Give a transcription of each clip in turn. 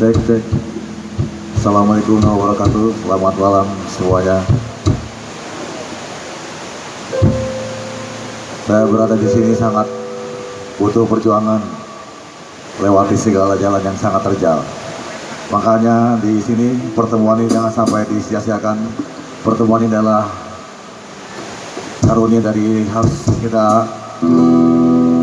Cek cek. Assalamualaikum warahmatullahi wabarakatuh. Selamat malam semuanya. Saya berada di sini sangat butuh perjuangan, lewati segala jalan yang sangat terjal. Makanya di sini pertemuan ini jangan sampai disia-siakan. Pertemuan ini adalah karunia dari harus kita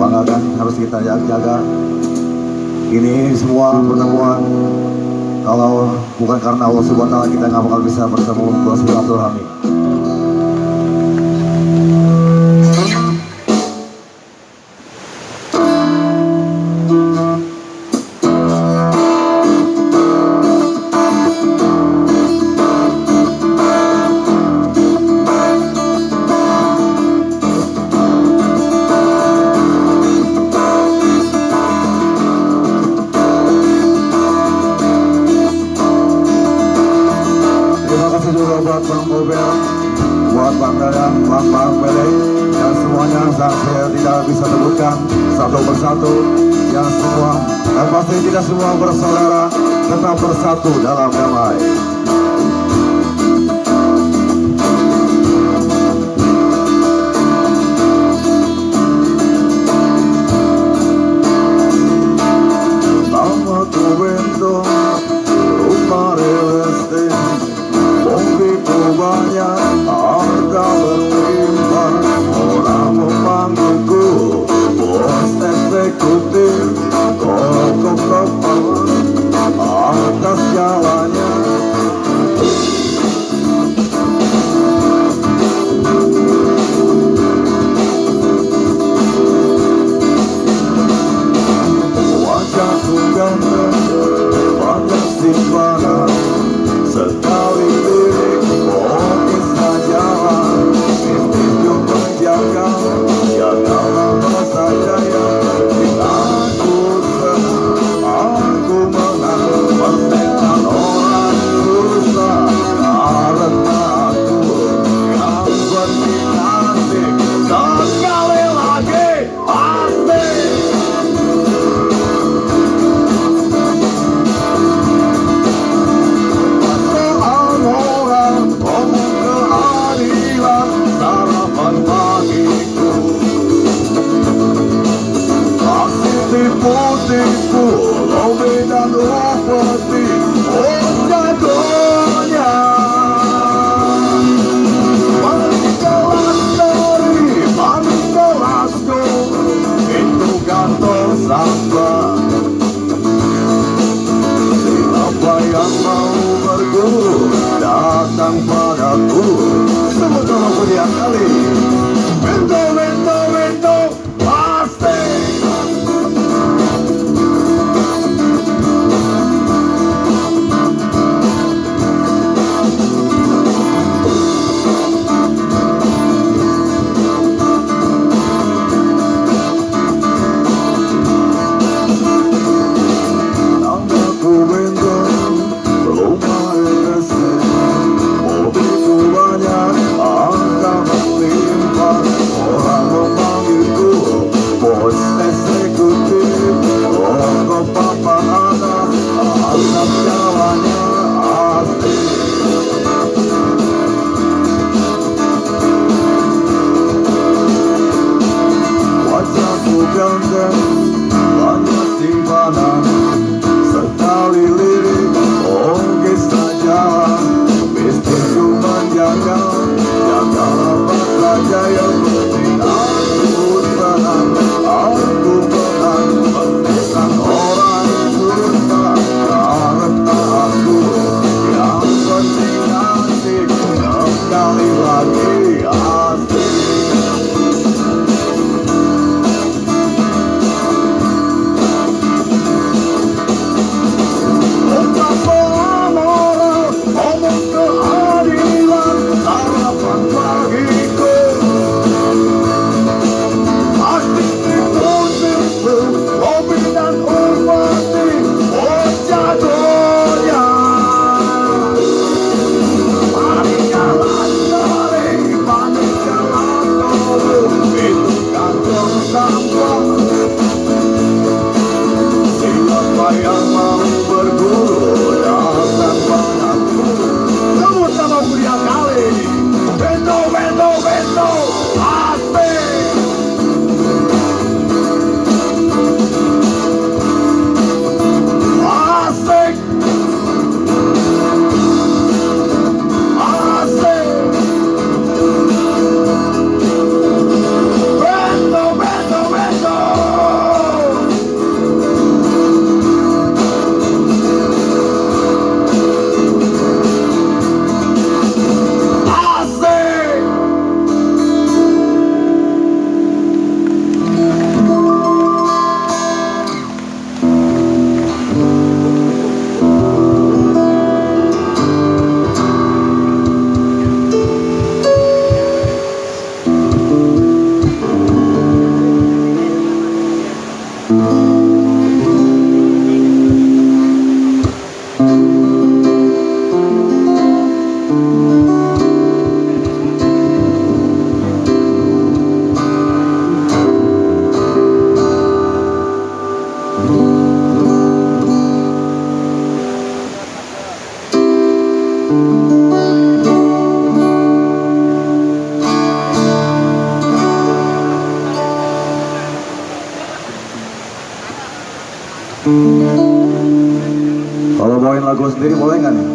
banggakan, harus kita jaga. Ini semua pertemuan, kalau bukan karena Allah Subhanahu wa Ta'ala kita nggak bakal bisa bertemu bersilaturahmi. Buat Bang Bobel, buat Bang Dadang, Bang Pele, dan semuanya saya tidak bisa sebutkan satu persatu, yang semua, dan pasti tidak semua bersaudara, tetap bersatu dalam damai. Lama ku bentong rumah releste, begitu banyak harta berlimpah, orang memanggilku bos eksekutif, kokoh kepala atas jalannya. Wajahku ganteng, banyak simpanan, sekali lirik fokus jalan, mimpiku menjaga, janganlah merasa jaya. Aku senang, aku menang, persetan orang rusak, karena aku yang berdikasih. Sekali lagi pasti. Tipu-tipu, lobe dan upeti, jagonya. Paling kelas dari, paling kelasku, itu kantong sampah. Siapa yang mau berguru, datang padaku. Sebut nama punya kali. Bento, pasti. Begitu banyak angka berlimpah. Kalau bawain lagu sendiri boleh nggak nih?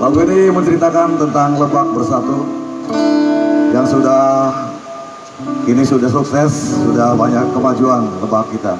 Lagu ini menceritakan tentang Lebak Bersatu yang kini sudah sukses, sudah banyak kemajuan Lebak kita.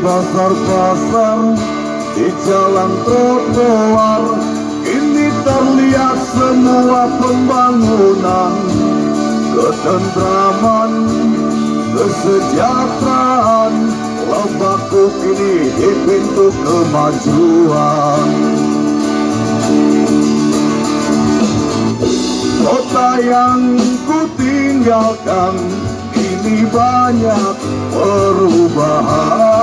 Pasar-pasar di jalan trotoar ini terlihat semua pembangunan, ketentraman, kesejahteraan. Lebakku kini di pintu kemajuan. Kota yang ku tinggalkan kini banyak perubahan.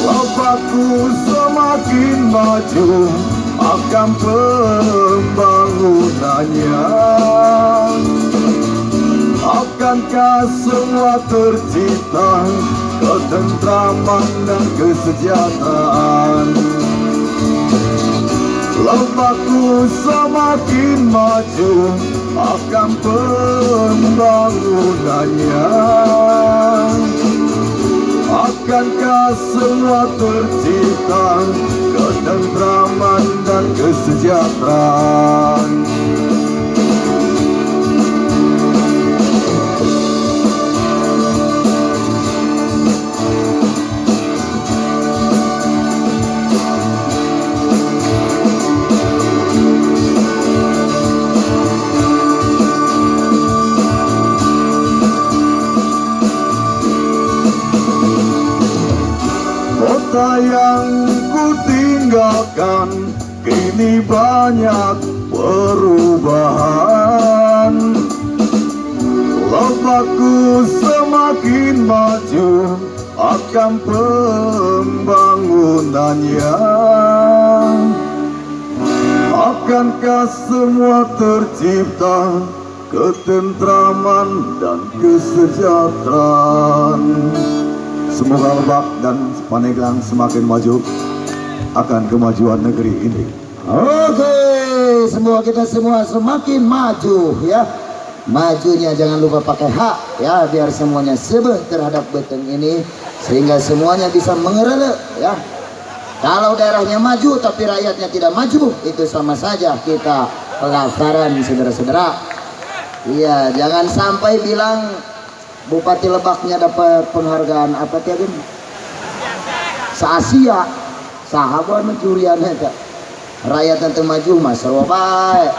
Lebakku semakin maju akan pembangunannya. Akankah semua tercipta ketentraman dan kesejahteraan? Lebakku semakin maju akan pembangunannya. Akankah semua tercipta ketentraman dan kesejahteraan? Kota yang ku tinggalkan kini banyak perubahan. Lebakku semakin maju akan pembangunannya. Akankah semua tercipta ketentraman dan kesejahteraan. Semoga Lebak dan Pandeglang semakin maju akan kemajuan negeri ini. Oke, semoga kita semua semakin maju ya. Majunya jangan lupa pakai hak ya, biar semuanya sebeh terhadap Banten ini, sehingga semuanya bisa mengerelek ya. Kalau daerahnya maju tapi rakyatnya tidak maju, itu sama saja kita pelanggaran, saudara-saudara. Iya, jangan sampai bilang Bupati Lebaknya dapat penghargaan apa tadi? Se-Asia, sahabat mencurian eta. Rakyat nanti maju mas, baik.